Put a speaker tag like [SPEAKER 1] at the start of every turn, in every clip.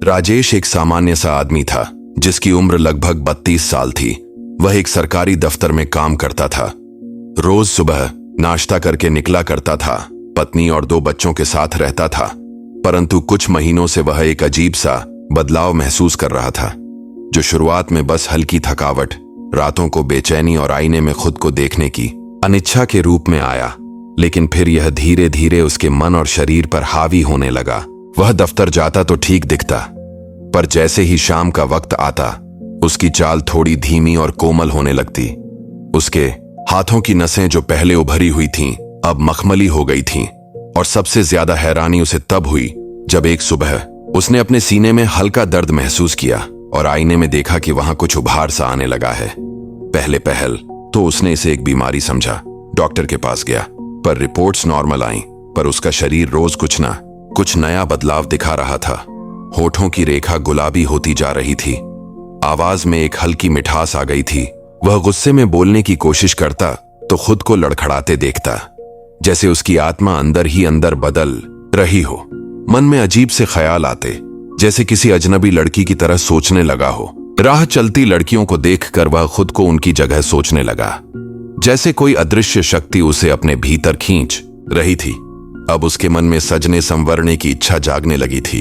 [SPEAKER 1] राजेश एक सामान्य सा आदमी था जिसकी उम्र लगभग 32 साल थी। वह एक सरकारी दफ्तर में काम करता था। रोज सुबह नाश्ता करके निकला करता था, पत्नी और 2 बच्चों के साथ रहता था। परंतु कुछ महीनों से वह एक अजीब सा बदलाव महसूस कर रहा था, जो शुरुआत में बस हल्की थकावट, रातों को बेचैनी और आईने में खुद को देखने की अनिच्छा के रूप में आया, लेकिन फिर यह धीरे धीरे उसके मन और शरीर पर हावी होने लगा। वह दफ्तर जाता तो ठीक दिखता, पर जैसे ही शाम का वक्त आता उसकी चाल थोड़ी धीमी और कोमल होने लगती। उसके हाथों की नसें जो पहले उभरी हुई थीं, अब मखमली हो गई थीं। और सबसे ज्यादा हैरानी उसे तब हुई जब एक सुबह उसने अपने सीने में हल्का दर्द महसूस किया और आईने में देखा कि वहां कुछ उभार सा आने लगा है। पहले पहल तो उसने इसे एक बीमारी समझा। डॉक्टर के पास गया, पर रिपोर्ट्स नॉर्मल आईं, पर उसका शरीर रोज कुछ नया बदलाव दिखा रहा था। होठों की रेखा गुलाबी होती जा रही थी, आवाज में एक हल्की मिठास आ गई थी। वह गुस्से में बोलने की कोशिश करता तो खुद को लड़खड़ाते देखता, जैसे उसकी आत्मा अंदर ही अंदर बदल रही हो। मन में अजीब से ख्याल आते, जैसे किसी अजनबी लड़की की तरह सोचने लगा हो। राह चलती लड़कियों को देखकर वह खुद को उनकी जगह सोचने लगा, जैसे कोई अदृश्य शक्ति उसे अपने भीतर खींच रही थी। अब उसके मन में सजने संवरने की इच्छा जागने लगी थी।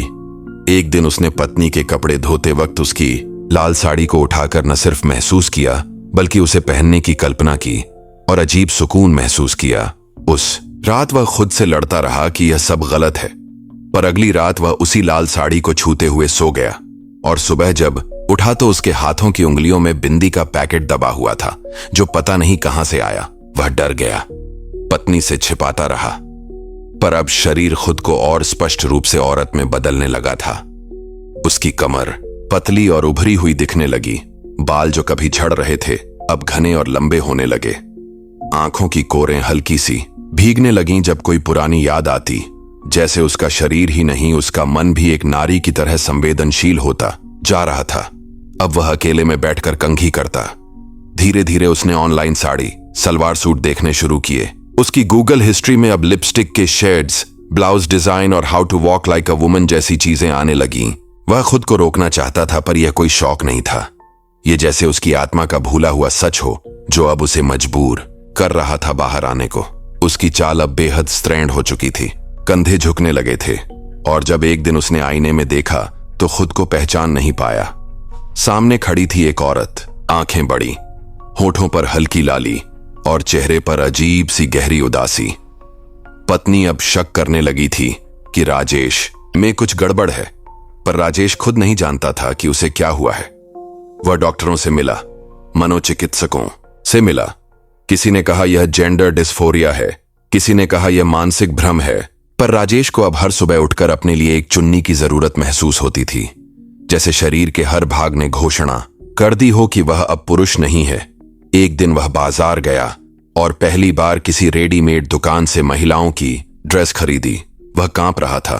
[SPEAKER 1] एक दिन उसने पत्नी के कपड़े धोते वक्त उसकी लाल साड़ी को उठाकर न सिर्फ महसूस किया, बल्कि उसे पहनने की कल्पना की और अजीब सुकून महसूस किया। उस रात वह खुद से लड़ता रहा कि यह सब गलत है, पर अगली रात वह उसी लाल साड़ी को छूते हुए सो गया और सुबह जब उठा तो उसके हाथों की उंगलियों में बिंदी का पैकेट दबा हुआ था, जो पता नहीं कहां से आया। वह डर गया, पत्नी से छिपाता रहा, पर अब शरीर खुद को और स्पष्ट रूप से औरत में बदलने लगा था। उसकी कमर पतली और उभरी हुई दिखने लगी, बाल जो कभी झड़ रहे थे अब घने और लंबे होने लगे। आंखों की कोरें हल्की सी भीगने लगीं जब कोई पुरानी याद आती, जैसे उसका शरीर ही नहीं उसका मन भी एक नारी की तरह संवेदनशील होता जा रहा था। अब वह अकेले में बैठकर कंघी करता। धीरे धीरे उसने ऑनलाइन साड़ी, सलवार सूट देखने शुरू किए। उसकी गूगल हिस्ट्री में अब लिपस्टिक के शेड्स, ब्लाउज डिजाइन और how to walk like a woman जैसी चीजें आने लगीं। वह खुद को रोकना चाहता था, पर यह कोई शौक नहीं था। ये जैसे उसकी आत्मा का भूला हुआ सच हो, जो अब उसे मजबूर कर रहा था बाहर आने को। उसकी चाल अब बेहद स्ट्रेंड हो चुकी थी, कंधे झुकने लगे थे, और जब एक दिन उसने आईने में देखा तो खुद को पहचान नहीं पाया। सामने खड़ी थी एक औरत, आंखें बड़ी, होठों पर हल्की लाली और चेहरे पर अजीब सी गहरी उदासी। पत्नी अब शक करने लगी थी कि राजेश में कुछ गड़बड़ है, पर राजेश खुद नहीं जानता था कि उसे क्या हुआ है। वह डॉक्टरों से मिला, मनोचिकित्सकों से मिला। किसी ने कहा यह जेंडर डिस्फोरिया है, किसी ने कहा यह मानसिक भ्रम है, पर राजेश को अब हर सुबह उठकर अपने लिए एक चुन्नी की जरूरत महसूस होती थी, जैसे शरीर के हर भाग ने घोषणा कर दी हो कि वह अब पुरुष नहीं है। एक दिन वह बाजार गया और पहली बार किसी रेडीमेड दुकान से महिलाओं की ड्रेस खरीदी। वह कांप रहा था,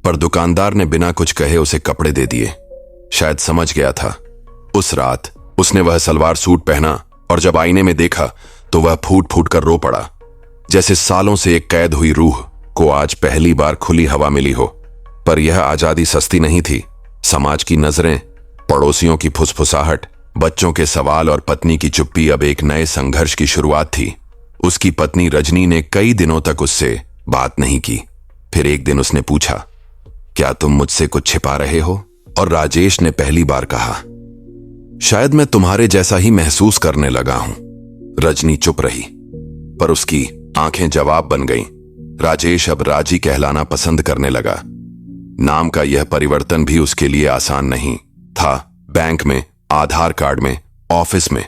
[SPEAKER 1] पर दुकानदार ने बिना कुछ कहे उसे कपड़े दे दिए। शायद समझ गया था। उस रात उसने वह सलवार सूट पहना और जब आईने में देखा तो वह फूट फूट कर रो पड़ा, जैसे सालों से एक कैद हुई रूह को आज पहली बार खुली हवा मिली हो। पर यह आजादी सस्ती नहीं थी। समाज की नजरें, पड़ोसियों की फुसफुसाहट, बच्चों के सवाल और पत्नी की चुप्पी अब एक नए संघर्ष की शुरुआत थी। उसकी पत्नी रजनी ने कई दिनों तक उससे बात नहीं की। फिर एक दिन उसने पूछा, क्या तुम मुझसे कुछ छिपा रहे हो? और राजेश ने पहली बार कहा, शायद मैं तुम्हारे जैसा ही महसूस करने लगा हूं। रजनी चुप रही, पर उसकी आंखें जवाब बन गईं। राजेश अब राजी कहलाना पसंद करने लगा। नाम का यह परिवर्तन भी उसके लिए आसान नहीं था। बैंक में, आधार कार्ड में, ऑफिस में,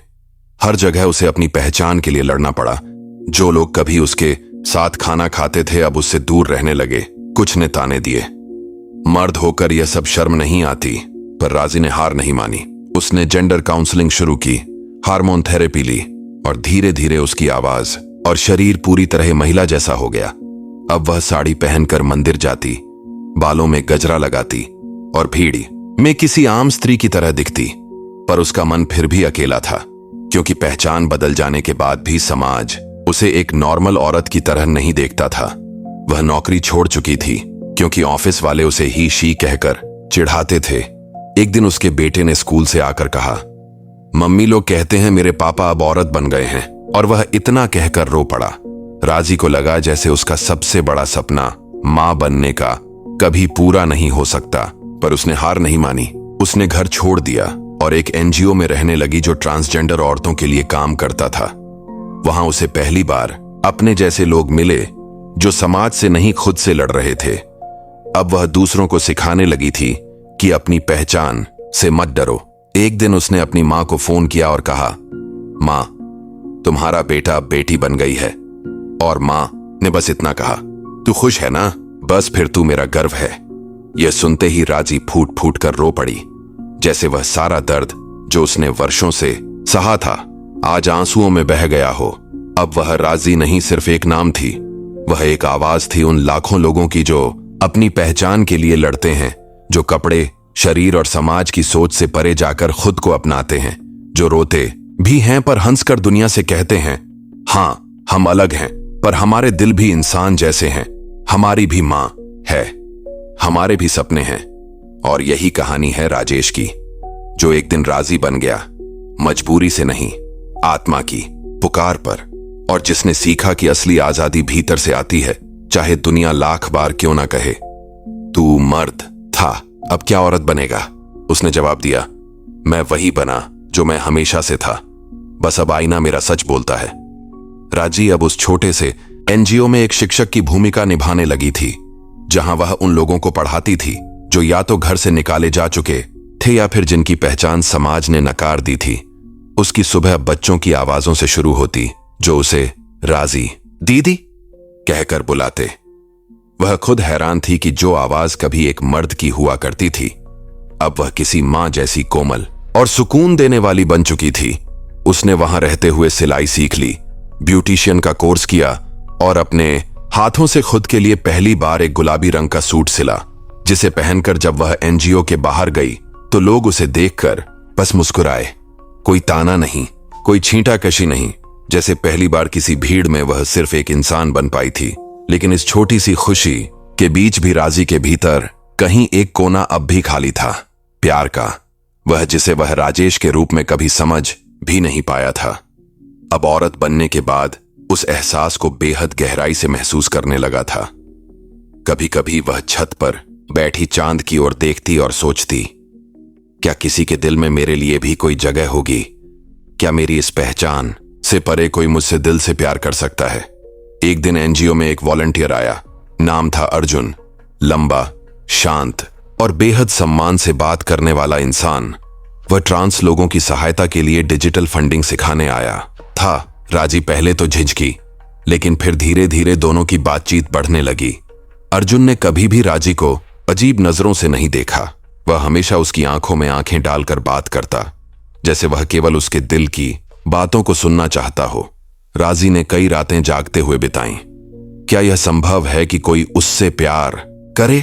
[SPEAKER 1] हर जगह उसे अपनी पहचान के लिए लड़ना पड़ा। जो लोग कभी उसके साथ खाना खाते थे अब उससे दूर रहने लगे। कुछ ने ताने दिए। मर्द होकर यह सब शर्म नहीं आती, पर राजी ने हार नहीं मानी। उसने जेंडर काउंसलिंग शुरू की, हार्मोन थेरेपी ली और धीरे धीरे उसकी आवाज और शरीर पूरी तरह महिला जैसा हो गया। अब वह साड़ी पहनकर मंदिर जाती, बालों में गजरा लगाती और भीड़ में किसी आम स्त्री की तरह दिखती। पर उसका मन फिर भी अकेला था, क्योंकि पहचान बदल जाने के बाद भी समाज उसे एक नॉर्मल औरत की तरह नहीं देखता था। वह नौकरी छोड़ चुकी थी, क्योंकि ऑफिस वाले उसे ही शी कहकर चिढ़ाते थे। एक दिन उसके बेटे ने स्कूल से आकर कहा, मम्मी लोग कहते हैं मेरे पापा अब औरत बन गए हैं, और वह इतना कहकर रो पड़ा। राजी को लगा जैसे उसका सबसे बड़ा सपना मां बनने का कभी पूरा नहीं हो सकता, पर उसने हार नहीं मानी। उसने घर छोड़ दिया और एक एनजीओ में रहने लगी जो ट्रांसजेंडर औरतों के लिए काम करता था। वहां उसे पहली बार अपने जैसे लोग मिले जो समाज से नहीं खुद से लड़ रहे थे। अब वह दूसरों को सिखाने लगी थी कि अपनी पहचान से मत डरो। एक दिन उसने अपनी मां को फोन किया और कहा, मां, तुम्हारा बेटा अब बेटी बन गई है। और मां ने बस इतना कहा, तू खुश है ना? बस फिर तू मेरा गर्व है। यह सुनते ही राजी फूट फूट कर रो पड़ी, जैसे वह सारा दर्द जो उसने वर्षों से सहा था आज आंसुओं में बह गया हो। अब वह राजी नहीं सिर्फ एक नाम थी, वह एक आवाज थी उन लाखों लोगों की जो अपनी पहचान के लिए लड़ते हैं, जो कपड़े, शरीर और समाज की सोच से परे जाकर खुद को अपनाते हैं, जो रोते भी हैं पर हंसकर दुनिया से कहते हैं, हाँ हम अलग हैं पर हमारे दिल भी इंसान जैसे हैं, हमारी भी मां है, हमारे भी सपने हैं। और यही कहानी है राजेश की, जो एक दिन राजी बन गया, मजबूरी से नहीं, आत्मा की पुकार पर, और जिसने सीखा कि असली आजादी भीतर से आती है, चाहे दुनिया लाख बार क्यों ना कहे। तू मर्द था, अब क्या औरत बनेगा? उसने जवाब दिया, मैं वही बना जो मैं हमेशा से था, बस अब आईना मेरा सच बोलता है। राजी अब उस छोटे से एनजीओ में एक शिक्षक की भूमिका निभाने लगी थी, जहां वह उन लोगों को पढ़ाती थी जो या तो घर से निकाले जा चुके थे या फिर जिनकी पहचान समाज ने नकार दी थी। उसकी सुबह बच्चों की आवाजों से शुरू होती, जो उसे राजी, दीदी कहकर बुलाते। वह खुद हैरान थी कि जो आवाज कभी एक मर्द की हुआ करती थी, अब वह किसी मां जैसी कोमल और सुकून देने वाली बन चुकी थी। उसने वहां रहते हुए सिलाई सीख ली, ब्यूटिशियन का कोर्स किया और अपने हाथों से खुद के लिए पहली बार एक गुलाबी रंग का सूट सिला, जिसे पहनकर जब वह एनजीओ के बाहर गई तो लोग उसे देखकर बस मुस्कुराए। कोई ताना नहीं, कोई छींटाकशी नहीं, जैसे पहली बार किसी भीड़ में वह सिर्फ एक इंसान बन पाई थी। लेकिन इस छोटी सी खुशी के बीच भी राजी के भीतर कहीं एक कोना अब भी खाली था, प्यार का, वह जिसे वह राजेश के रूप में कभी समझ भी नहीं पाया था। अब औरत बनने के बाद उस एहसास को बेहद गहराई से महसूस करने लगा था। कभी कभी वह छत पर बैठी चांद की ओर देखती और सोचती, क्या किसी के दिल में मेरे लिए भी कोई जगह होगी? क्या मेरी इस पहचान से परे कोई मुझसे दिल से प्यार कर सकता है? एक दिन एनजीओ में एक वॉलंटियर आया, नाम था अर्जुन। लंबा, शांत और बेहद सम्मान से बात करने वाला इंसान। वह ट्रांस लोगों की सहायता के लिए डिजिटल फंडिंग सिखाने आया था। राजी पहले तो झिझकी, लेकिन फिर धीरे धीरे दोनों की बातचीत बढ़ने लगी। अर्जुन ने कभी भी राजी को अजीब नजरों से नहीं देखा। वह हमेशा उसकी आंखों में आंखें डालकर बात करता, जैसे वह केवल उसके दिल की बातों को सुनना चाहता हो। राजी ने कई रातें जागते हुए बिताईं। क्या यह संभव है कि कोई उससे प्यार करे,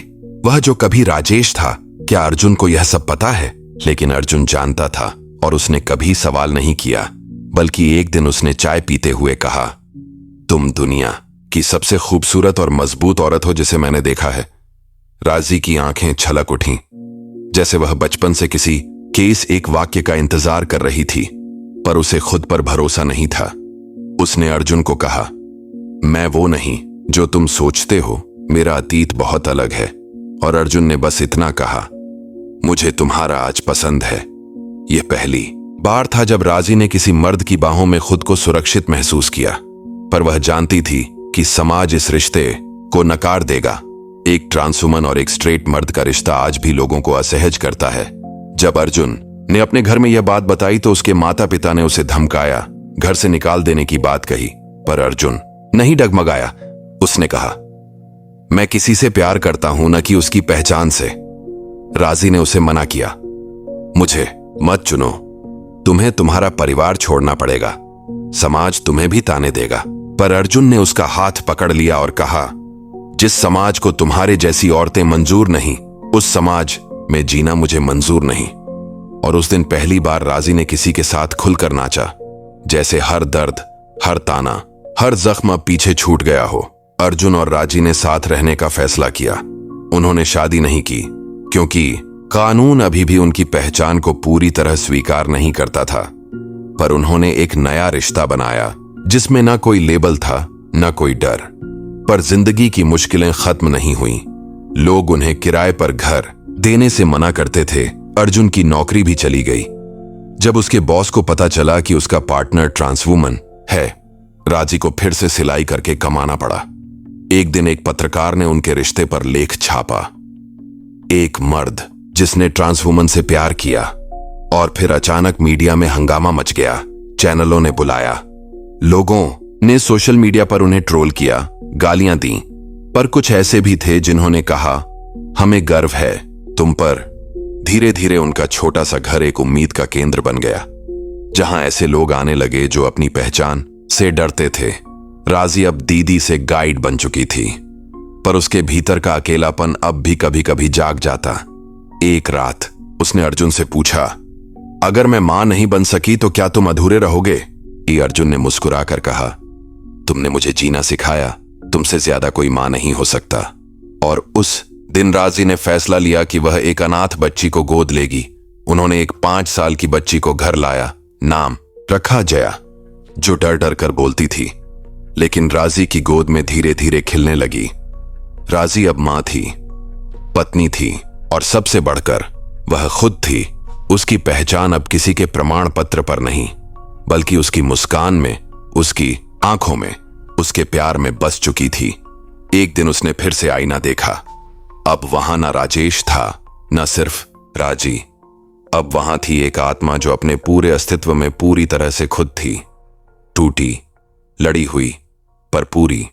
[SPEAKER 1] वह जो कभी राजेश था? क्या अर्जुन को यह सब पता है? लेकिन अर्जुन जानता था और उसने कभी सवाल नहीं किया, बल्कि एक दिन उसने चाय पीते हुए कहा, तुम दुनिया की सबसे खूबसूरत और मजबूत औरत हो जिसे मैंने देखा है। राजी की आंखें छलक उठीं, जैसे वह बचपन से किसी केस एक वाक्य का इंतजार कर रही थी, पर उसे खुद पर भरोसा नहीं था। उसने अर्जुन को कहा, मैं वो नहीं जो तुम सोचते हो, मेरा अतीत बहुत अलग है। और अर्जुन ने बस इतना कहा, मुझे तुम्हारा आज पसंद है। यह पहली बार था जब राजी ने किसी मर्द की बाहों में खुद को सुरक्षित महसूस किया, पर वह जानती थी कि समाज इस रिश्ते को नकार देगा। एक ट्रांसवुमन और एक स्ट्रेट मर्द का रिश्ता आज भी लोगों को असहज करता है। जब अर्जुन ने अपने घर में यह बात बताई तो उसके माता पिता ने उसे धमकाया, घर से निकाल देने की बात कही, पर अर्जुन नहीं डगमगाया। उसने कहा, मैं किसी से प्यार करता हूं, न कि उसकी पहचान से। राजी ने उसे मना किया, मुझे मत चुनो, तुम्हें तुम्हारा परिवार छोड़ना पड़ेगा, समाज तुम्हें भी ताने देगा। पर अर्जुन ने उसका हाथ पकड़ लिया और कहा, जिस समाज को तुम्हारे जैसी औरतें मंजूर नहीं, उस समाज में जीना मुझे मंजूर नहीं। और उस दिन पहली बार राजी ने किसी के साथ खुलकर नाचा, जैसे हर दर्द, हर ताना, हर जख्म अब पीछे छूट गया हो। अर्जुन और राजी ने साथ रहने का फैसला किया। उन्होंने शादी नहीं की क्योंकि कानून अभी भी उनकी पहचान को पूरी तरह स्वीकार नहीं करता था, पर उन्होंने एक नया रिश्ता बनाया जिसमें ना कोई लेबल था न कोई डर। पर जिंदगी की मुश्किलें खत्म नहीं हुई। लोग उन्हें किराए पर घर देने से मना करते थे। अर्जुन की नौकरी भी चली गई। जब उसके बॉस को पता चला कि उसका पार्टनर ट्रांसवुमन है, राजी को फिर से सिलाई करके कमाना पड़ा। एक दिन एक पत्रकार ने उनके रिश्ते पर लेख छापा। एक मर्द जिसने ट्रांसवुमन से प्यार किया, और फिर अचानक मीडिया में हंगामा मच गया। चैनलों ने बुलाया, लोगों ने सोशल मीडिया पर उन्हें ट्रोल किया, गालियां दी। पर कुछ ऐसे भी थे जिन्होंने कहा, हमें गर्व है तुम पर। धीरे धीरे उनका छोटा सा घर एक उम्मीद का केंद्र बन गया, जहां ऐसे लोग आने लगे जो अपनी पहचान से डरते थे। राजी अब दीदी से गाइड बन चुकी थी, पर उसके भीतर का अकेलापन अब भी कभी कभी जाग जाता। एक रात उसने अर्जुन से पूछा, अगर मैं मां नहीं बन सकी तो क्या तुम अधूरे रहोगे? अर्जुन ने मुस्कुराकर कहा, तुमने मुझे जीना सिखाया, तुमसे ज्यादा कोई मां नहीं हो सकता। और उस दिन राजी ने फैसला लिया कि वह एक अनाथ बच्ची को गोद लेगी। उन्होंने एक 5 साल की बच्ची को घर लाया। नाम रखा जया, जो डर डर कर बोलती थी, लेकिन राजी की गोद में धीरे धीरे खिलने लगी। राजी अब मां थी, पत्नी थी, और सबसे बढ़कर वह खुद थी। उसकी पहचान अब किसी के प्रमाण पत्र पर नहीं, बल्कि उसकी मुस्कान में, उसकी आंखों में, उसके प्यार में बस चुकी थी। एक दिन उसने फिर से आईना देखा। अब वहां ना राजेश था, न सिर्फ राजी। अब वहां थी एक आत्मा जो अपने पूरे अस्तित्व में पूरी तरह से खुद थी। टूटी, लड़ी हुई, पर पूरी।